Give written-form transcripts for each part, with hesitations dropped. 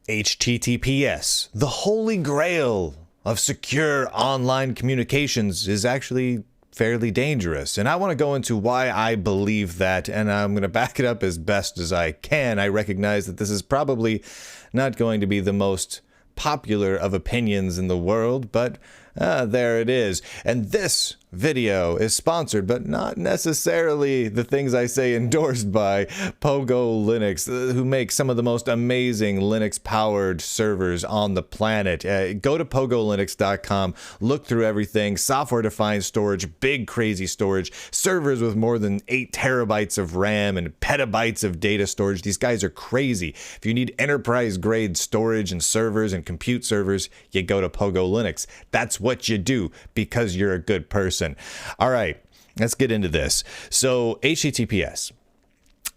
HTTPS, the holy grail of secure online communications, is actually fairly dangerous. And I want to go into why I believe that, and I'm going to back it up as best as I can. I recognize that this is probably not going to be the most popular of opinions in the world, but there it is. And this video is sponsored, but not necessarily the things I say endorsed by Pogo Linux, who make some of the most amazing Linux-powered servers on the planet. Go to pogolinux.com, look through everything, software-defined storage, big crazy storage, servers with more than 8 terabytes of RAM and petabytes of data storage. These guys are crazy. If you need enterprise-grade storage and servers and compute servers, you go to Pogo Linux. That's what you do because you're a good person. All right, let's get into this. So HTTPS,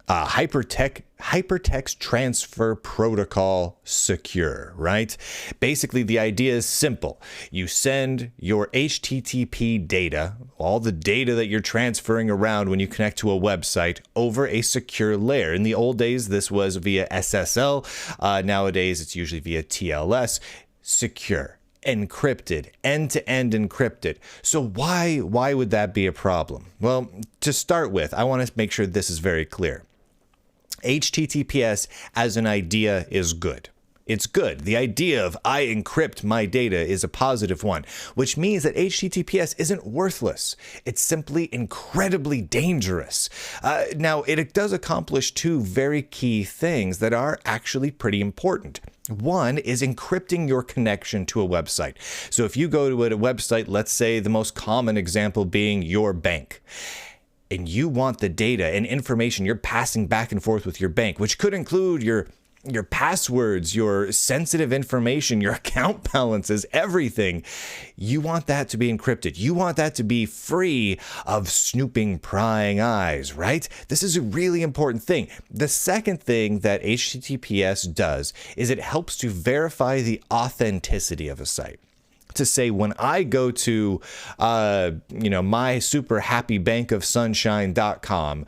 hypertext transfer protocol secure, right? Basically, the idea is simple. You send your HTTP data, all the data that you're transferring around when you connect to a website, over a secure layer. In the old days, this was via SSL. Nowadays, it's usually via TLS. Secure. Encrypted, end-to-end encrypted. So why would that be a problem? Well, to start with, I want to make sure this is very clear. HTTPS as an idea is good. It's good. The idea of I encrypt my data is a positive one, which means that HTTPS isn't worthless. It's simply incredibly dangerous. Now, it does accomplish two very key things that are actually pretty important. One is encrypting your connection to a website. So if you go to a website, let's say the most common example being your bank, and you want the data and information you're passing back and forth with your bank, which could include your passwords, your sensitive information, your account balances, everything. You want that to be encrypted. You want that to be free of snooping, prying eyes, right? This is a really important thing. The second thing that HTTPS does is it helps to verify the authenticity of a site. To say when I go to, my super happy bank of sunshine.com,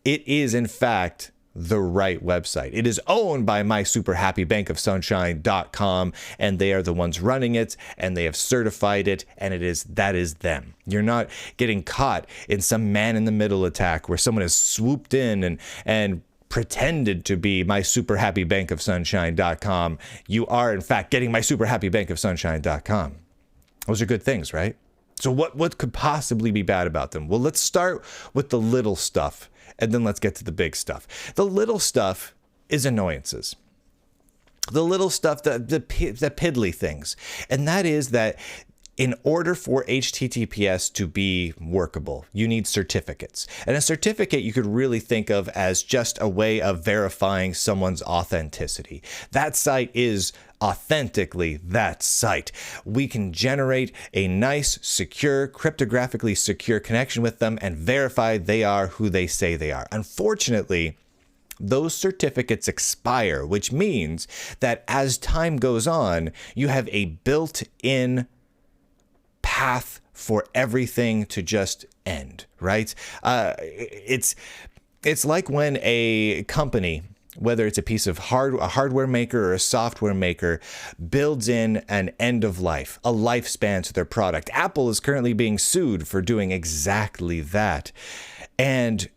it is in fact the right website. It is owned by my super happy bank of sunshine.com, and they are the ones running it, and they have certified it, and that is them. You're not getting caught in some man-in-the-middle attack where someone has swooped in and pretended to be my super happy bank of sunshine.com. You are in fact getting my super happy bank of sunshine.com. Those are good things, right? So what could possibly be bad about them? Well, let's start with the little stuff, and then let's get to the big stuff. The little stuff is annoyances. The little stuff, the piddly things. And that is that in order for HTTPS to be workable, you need certificates. And a certificate you could really think of as just a way of verifying someone's authenticity. That site is authentically that site. We can generate a nice, secure, cryptographically secure connection with them and verify they are who they say they are. Unfortunately, those certificates expire, which means that as time goes on, you have a built-in path for everything to just end, right? It's like when a company, whether it's a piece of a hardware maker or a software maker, builds in an end of life, a lifespan to their product. Apple is currently being sued for doing exactly that. And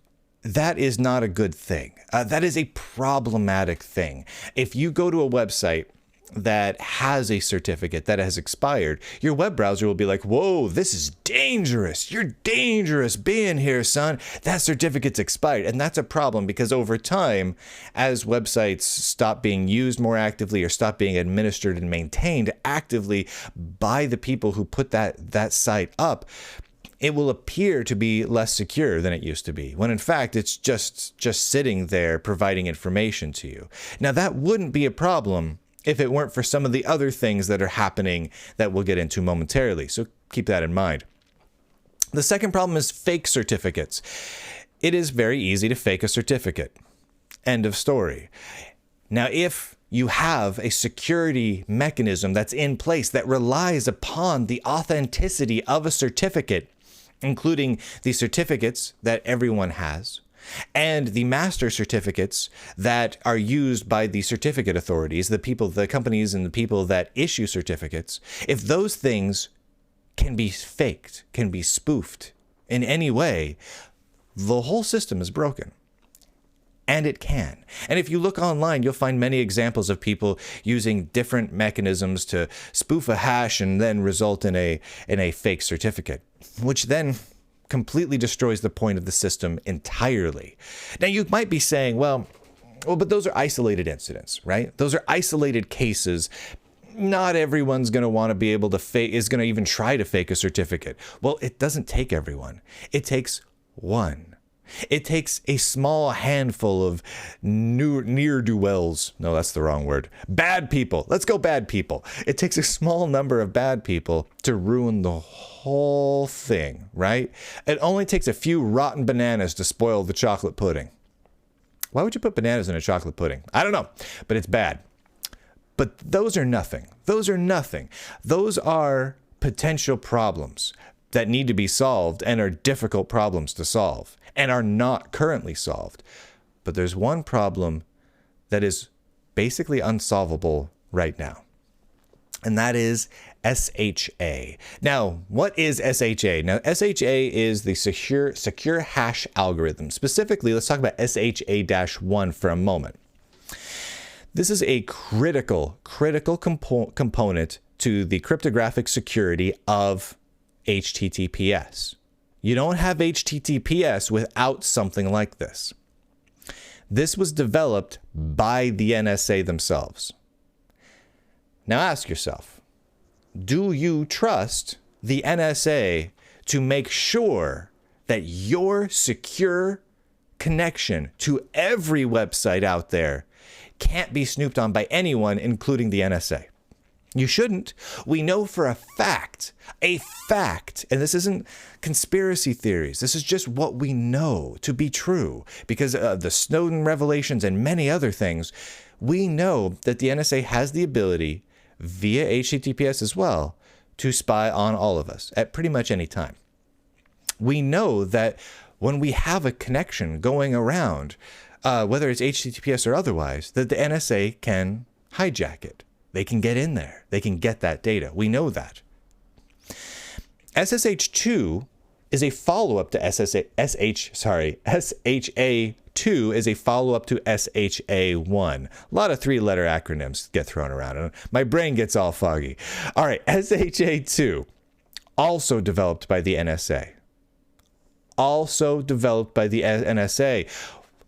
that is not a good thing. That is a problematic thing. If you go to a website that has a certificate that has expired, your web browser will be like, whoa, this is dangerous. You're dangerous being here, son. That certificate's expired. And that's a problem because over time, as websites stop being used more actively or stop being administered and maintained actively by the people who put that site up, it will appear to be less secure than it used to be, when in fact it's just sitting there providing information to you. Now, that wouldn't be a problem if it weren't for some of the other things that are happening that we'll get into momentarily. So keep that in mind. The second problem is fake certificates. It is very easy to fake a certificate. End of story. Now, if you have a security mechanism that's in place that relies upon the authenticity of a certificate, including the certificates that everyone has, And the master certificates that are used by the certificate authorities, the companies and the people that issue certificates, if those things can be faked, can be spoofed in any way, the whole system is broken. And it can. And if you look online, you'll find many examples of people using different mechanisms to spoof a hash and then result in a fake certificate, which then completely destroys the point of the system entirely. Now, you might be saying, well, but those are isolated incidents, right? Those are isolated cases. Not everyone's going to want to be able to is going to even try to fake a certificate. Well, it doesn't take everyone. It takes one. It takes a small handful of ne'er-do-wells. No, that's the wrong word. Bad people. Let's go bad people. It takes a small number of bad people to ruin the whole thing, right? It only takes a few rotten bananas to spoil the chocolate pudding. Why would you put bananas in a chocolate pudding? I don't know, but it's bad. But those are nothing. Those are nothing. Those are potential problems that need to be solved and are difficult problems to solve and are not currently solved. But there's one problem that is basically unsolvable right now, and that is SHA. Now, what is SHA? Now, SHA is the secure hash algorithm. Specifically, let's talk about SHA-1 for a moment. This is a critical component to the cryptographic security of HTTPS. You don't have HTTPS without something like this. This was developed by the NSA themselves. Now ask yourself, do you trust the NSA to make sure that your secure connection to every website out there can't be snooped on by anyone, including the NSA? You shouldn't. We know for a fact, and this isn't conspiracy theories. This is just what we know to be true because of the Snowden revelations and many other things. We know that the NSA has the ability, via HTTPS as well, to spy on all of us at pretty much any time. We know that when we have a connection going around, whether it's HTTPS or otherwise, that the NSA can hijack it. They can get in there. They can get that data. We know that. SSH2 is a follow-up to SHA2 is a follow-up to SHA1. A lot of three-letter acronyms get thrown around, and my brain gets all foggy. All right, SHA2, also developed by the NSA. Also developed by the NSA.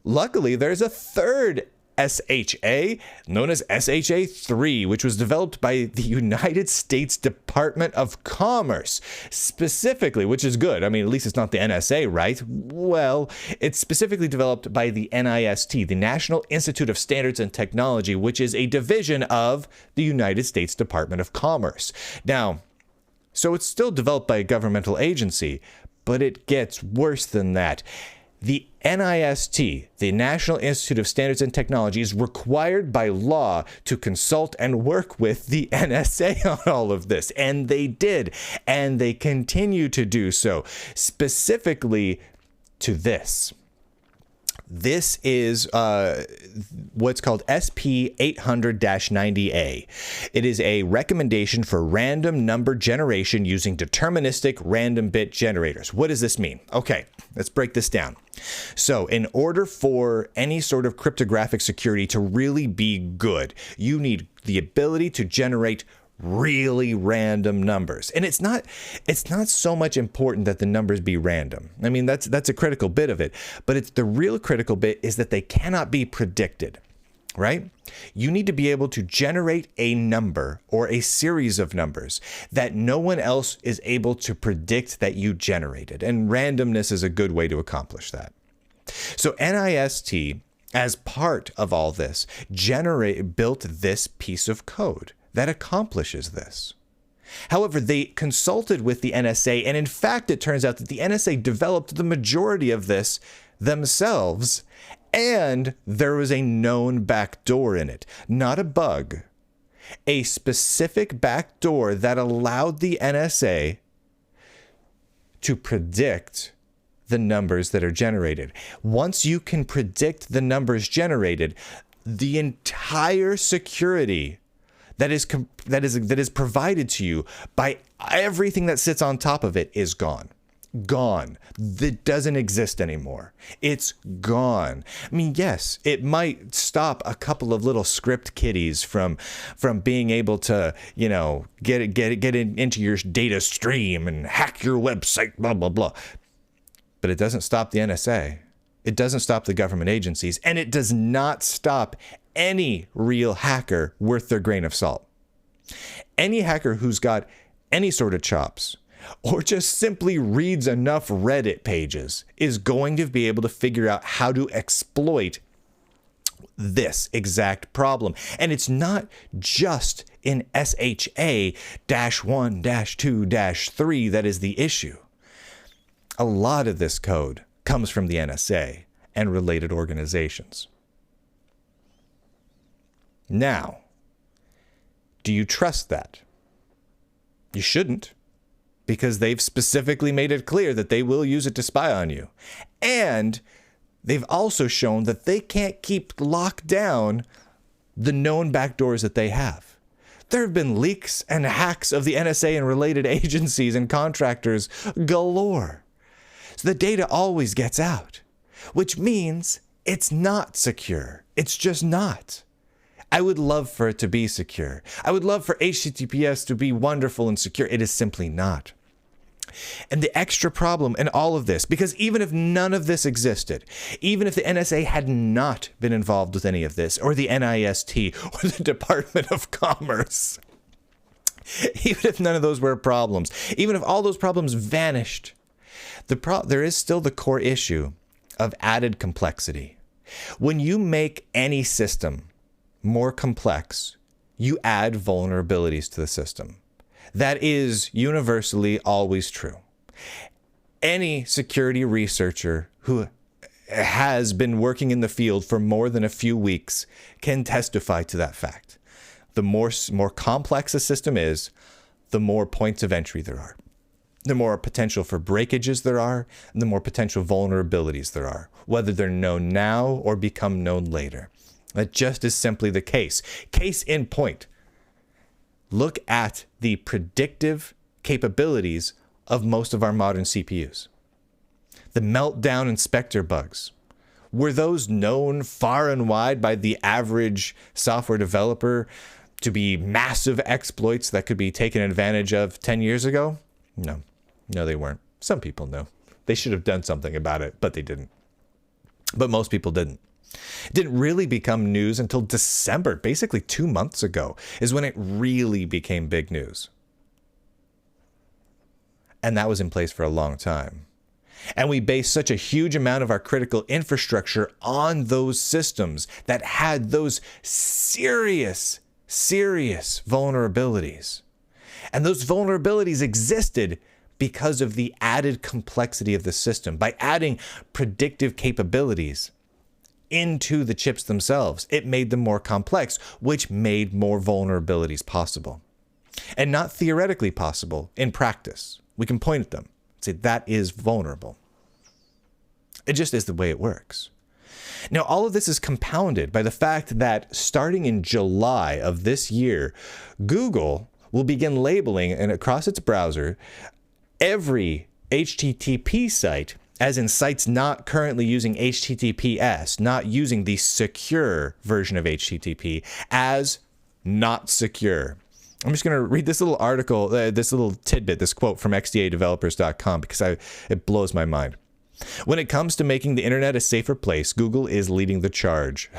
Luckily, there's a third SHA, known as SHA-3, which was developed by the United States Department of Commerce, specifically, which is good. I mean, at least it's not the NSA, right? Well, it's specifically developed by the NIST, the National Institute of Standards and Technology, which is a division of the United States Department of Commerce. Now, so it's still developed by a governmental agency, but it gets worse than that. The NIST, the National Institute of Standards and Technology, is required by law to consult and work with the NSA on all of this. And they did. And they continue to do so, specifically to this. This is what's called SP 800-90A. It is a recommendation for random number generation using deterministic random bit generators. What does this mean? Okay, let's break this down. So in order for any sort of cryptographic security to really be good, you need the ability to generate really random numbers. And it's not so much important that the numbers be random. I mean, that's a critical bit of it, but it's the real critical bit is that they cannot be predicted, right? You need to be able to generate a number or a series of numbers that no one else is able to predict that you generated. And randomness is a good way to accomplish that. So NIST, as part of all this, built this piece of code that accomplishes this. However, they consulted with the NSA, and in fact, it turns out that the NSA developed the majority of this themselves, and there was a known backdoor in it, not a bug, a specific backdoor that allowed the NSA to predict the numbers that are generated. Once you can predict the numbers generated, the entire security that is provided to you by everything that sits on top of it is gone. Gone. That doesn't exist anymore. It's gone. I mean, yes, it might stop a couple of little script kiddies from being able to, get into your data stream and hack your website, blah, blah, blah. But it doesn't stop the NSA. It doesn't stop the government agencies, and it does not stop any real hacker worth their grain of salt. Any hacker who's got any sort of chops or just simply reads enough Reddit pages is going to be able to figure out how to exploit this exact problem. And it's not just in SHA-1-2-3 that is the issue. A lot of this code comes from the NSA and related organizations. Now, do you trust that? You shouldn't, because they've specifically made it clear that they will use it to spy on you. And they've also shown that they can't keep locked down the known backdoors that they have. There have been leaks and hacks of the NSA and related agencies and contractors galore. So the data always gets out, which means it's not secure. It's just not. I would love for it to be secure. I would love for HTTPS to be wonderful and secure. It is simply not. And the extra problem in all of this, because even if none of this existed, even if the NSA had not been involved with any of this, or the NIST, or the Department of Commerce, even if none of those were problems, even if all those problems vanished, there is still the core issue of added complexity. When you make any system more complex, you add vulnerabilities to the system. That is universally always true. Any security researcher who has been working in the field for more than a few weeks can testify to that fact. The more complex a system is, the more points of entry there are. The more potential for breakages there are, and the more potential vulnerabilities there are, whether they're known now or become known later. That just is simply the case. Case in point. Look at the predictive capabilities of most of our modern CPUs. The meltdown inspector bugs. Were those known far and wide by the average software developer to be massive exploits that could be taken advantage of 10 years ago? No. No, they weren't. Some people know. They should have done something about it, but they didn't. But most people didn't. It didn't really become news until December, basically 2 months ago, is when it really became big news. And that was in place for a long time. And we based such a huge amount of our critical infrastructure on those systems that had those serious vulnerabilities. And those vulnerabilities existed because of the added complexity of the system. By adding predictive capabilities into the chips themselves, it made them more complex, which made more vulnerabilities possible. And not theoretically possible, in practice. We can point at them and say that is vulnerable. It just is the way it works. Now, all of this is compounded by the fact that starting in July of this year, Google will begin labeling, and across its browser, every HTTP site, as in sites not currently using HTTPS, not using the secure version of HTTP, as not secure. I'm just going to read this little article, this little tidbit, this quote from xdadevelopers.com, because it blows my mind. When it comes to making the internet a safer place, Google is leading the charge.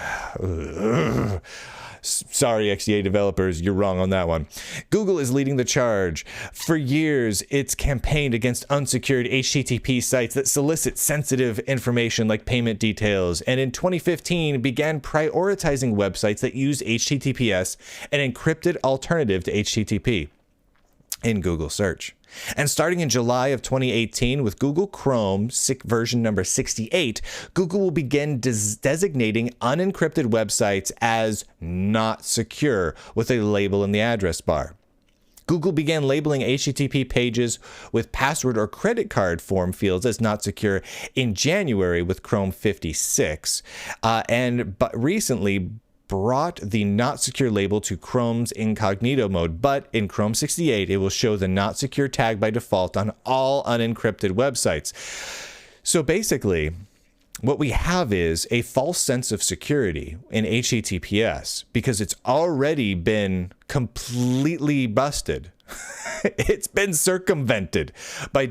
Sorry, XDA developers, you're wrong on that one. Google is leading the charge. For years, it's campaigned against unsecured HTTP sites that solicit sensitive information like payment details, and in 2015 began prioritizing websites that use HTTPS, an encrypted alternative to HTTP, in Google search. And starting in July of 2018 with Google Chrome version number 68, Google will begin designating unencrypted websites as not secure with a label in the address bar. Google began labeling HTTP pages with password or credit card form fields as not secure in January with Chrome 56, but recently brought the not secure label to Chrome's incognito mode. But in Chrome 68, it will show the not secure tag by default on all unencrypted websites. So basically, what we have is a false sense of security in HTTPS because it's already been completely busted. It's been circumvented by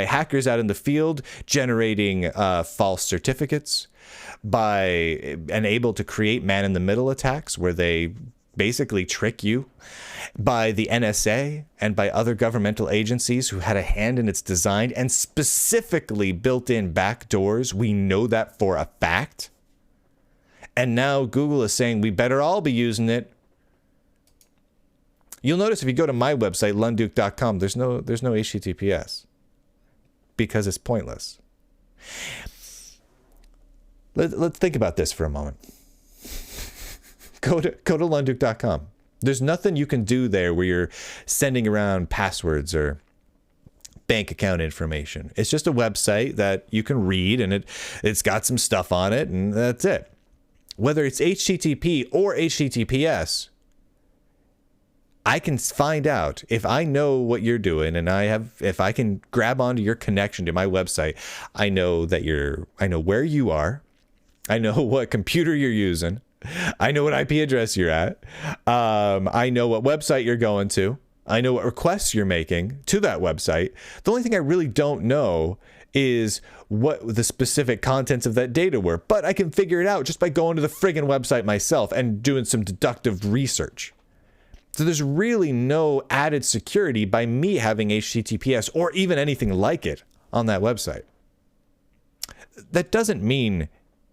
hackers out in the field generating false certificates, and able to create man-in-the-middle attacks where they basically trick you, by the NSA and by other governmental agencies who had a hand in its design and specifically built in backdoors. We know that for a fact. And now Google is saying we better all be using it. You'll notice if you go to my website, lunduke.com, there's no HTTPS because it's pointless. Let's think about this for a moment. Go to lunduke.com. There's nothing you can do there where you're sending around passwords or bank account information. It's just a website that you can read, and it's got some stuff on it, and that's it. Whether it's HTTP or HTTPS, I can find out if I know what you're doing, and if I can grab onto your connection to my website, I know where you are. I know what computer you're using. I know what IP address you're at. I know what website you're going to. I know what requests you're making to that website. The only thing I really don't know is what the specific contents of that data were, but I can figure it out just by going to the friggin' website myself and doing some deductive research. So there's really no added security by me having HTTPS or even anything like it on that website. That doesn't mean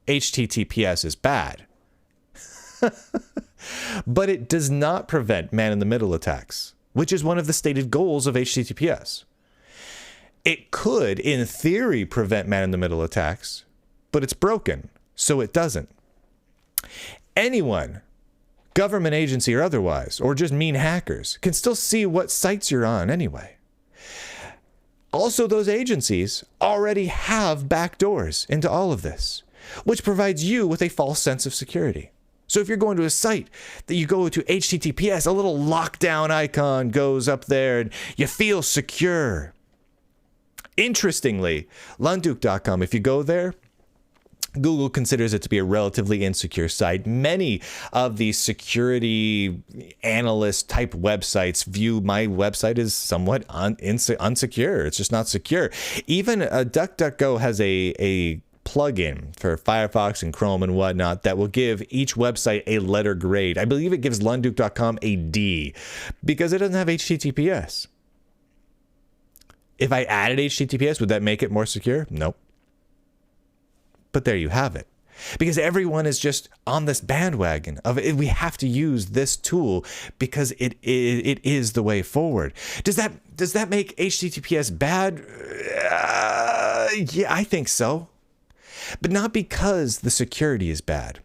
HTTPS is bad. But it does not prevent man-in-the-middle attacks, which is one of the stated goals of HTTPS. It could, in theory, prevent man-in-the-middle attacks, but it's broken, so it doesn't. Anyone, government agency or otherwise, or just mean hackers, can still see what sites you're on anyway. Also, those agencies already have backdoors into all of this, which provides you with a false sense of security. So if you're going to a site that you go to HTTPS, a little lockdown icon goes up there and you feel secure. Interestingly, lunduke.com, if you go there, Google considers it to be a relatively insecure site. Many of the security analyst type websites view my website as somewhat unsecure. It's just not secure. Even DuckDuckGo has a plugin for Firefox and Chrome and whatnot that will give each website a letter grade. I believe it gives lunduke.com a D because it doesn't have HTTPS. If I added HTTPS, would that make it more secure? Nope. But there you have it. Because everyone is just on this bandwagon of it. We have to use this tool because it is the way forward. Does that make HTTPS bad? Yeah, I think so. But not because the security is bad.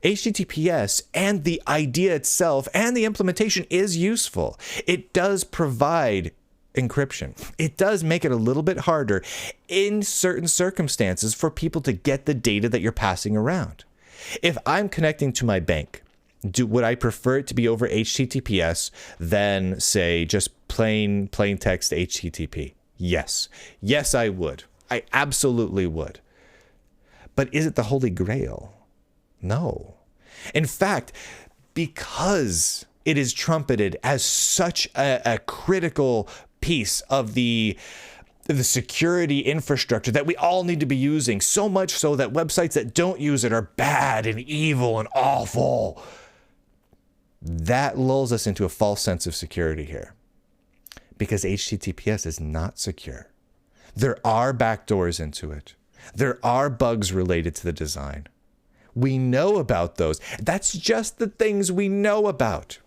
HTTPS and the idea itself and the implementation is useful. It does provide encryption. It does make it a little bit harder in certain circumstances for people to get the data that you're passing around. If I'm connecting to my bank, would I prefer it to be over HTTPS than, say, just plain text HTTP? Yes. Yes, I would. I absolutely would. But is it the Holy Grail? No. In fact, because it is trumpeted as such a critical piece of the security infrastructure that we all need to be using, so much so that websites that don't use it are bad and evil and awful, that lulls us into a false sense of security here. Because HTTPS is not secure. There are backdoors into it. There are bugs related to the design. We know about those. That's just the things we know about.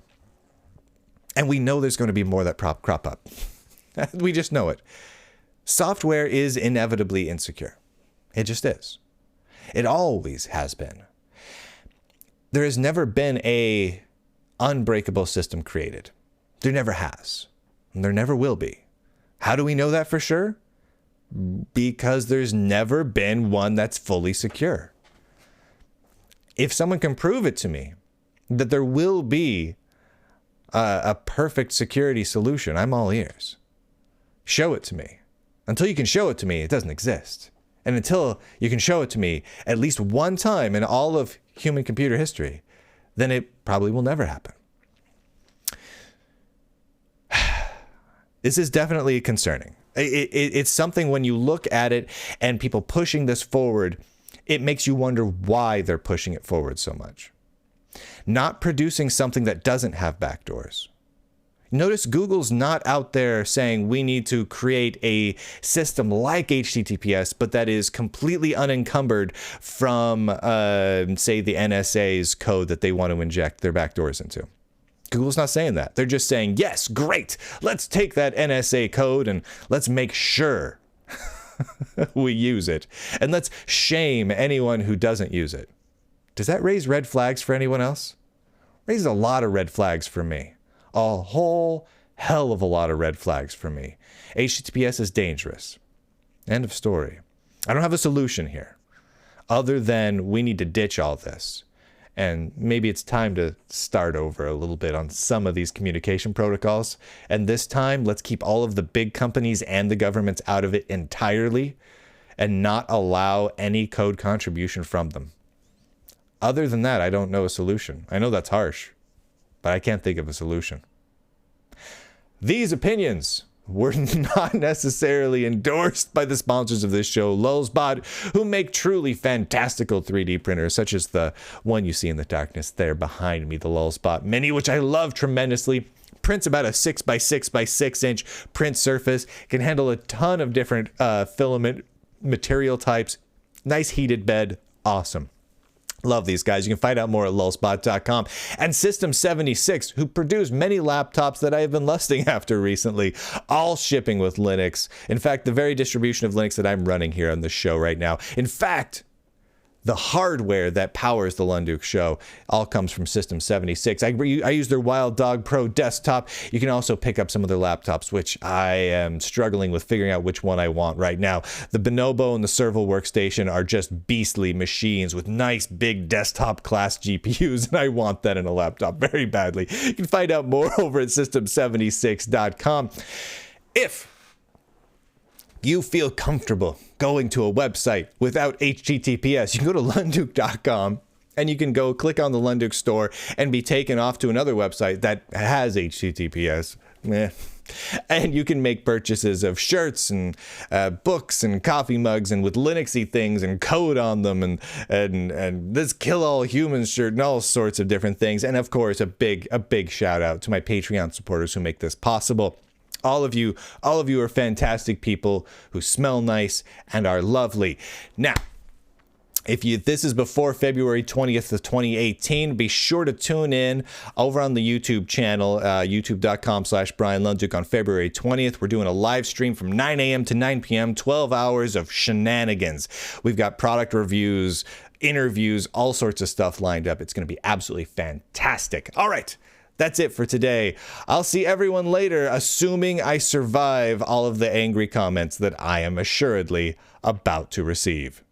And we know there's going to be more that crop up. We just know it. Software is inevitably insecure. It just is. It always has been. There has never been a unbreakable system created. There never has. And there never will be. How do we know that for sure? Because there's never been one that's fully secure. If someone can prove it to me that there will be a perfect security solution, I'm all ears. Show it to me. Until you can show it to me, it doesn't exist. And until you can show it to me at least one time in all of human computer history, then it probably will never happen. This is definitely concerning. It's something when you look at it and people pushing this forward, it makes you wonder why they're pushing it forward so much. Not producing something that doesn't have backdoors. Notice Google's not out there saying we need to create a system like HTTPS, but that is completely unencumbered from, say, the NSA's code that they want to inject their backdoors into. Google's not saying that. They're just saying, yes, great. Let's take that NSA code and let's make sure we use it. And let's shame anyone who doesn't use it. Does that raise red flags for anyone else? Raises a lot of red flags for me. A whole hell of a lot of red flags for me. HTTPS is dangerous. End of story. I don't have a solution here other than we need to ditch all this. And maybe it's time to start over a little bit on some of these communication protocols. And this time, let's keep all of the big companies and the governments out of it entirely and not allow any code contribution from them. Other than that, I don't know a solution. I know that's harsh, but I can't think of a solution. These opinions were not necessarily endorsed by the sponsors of this show, Lulzbot, who make truly fantastical 3D printers, such as the one you see in the darkness there behind me, the Lulzbot Mini, which I love tremendously. Prints about a 6x6x6 inch print surface, can handle a ton of different filament material types. Nice heated bed, awesome. Love these guys. You can find out more at lulzbot.com. And System76, who produce many laptops that I have been lusting after recently, all shipping with Linux. In fact, the very distribution of Linux that I'm running here on the show right now. In fact, the hardware that powers the Lunduk show all comes from System76. I use their Wild Dog Pro desktop. You can also pick up some of their laptops, which I am struggling with figuring out which one I want right now. The Bonobo and the Serval workstation are just beastly machines with nice big desktop class GPUs, and I want that in a laptop very badly. You can find out more over at System76.com. If you feel comfortable going to a website without HTTPS, you can go to Lunduk.com and you can go click on the Lunduk store and be taken off to another website that has HTTPS. And you can make purchases of shirts and books and coffee mugs and with Linuxy things and code on them and this Kill All Humans shirt and all sorts of different things. And of course, a big shout out to my Patreon supporters who make this possible. All of you are fantastic people who smell nice and are lovely. Now, if this is before February 20th of 2018, be sure to tune in over on the YouTube channel, youtube.com/Brian Lunduk on February 20th. We're doing a live stream from 9 a.m. to 9 p.m., 12 hours of shenanigans. We've got product reviews, interviews, all sorts of stuff lined up. It's going to be absolutely fantastic. All right. That's it for today. I'll see everyone later, assuming I survive all of the angry comments that I am assuredly about to receive.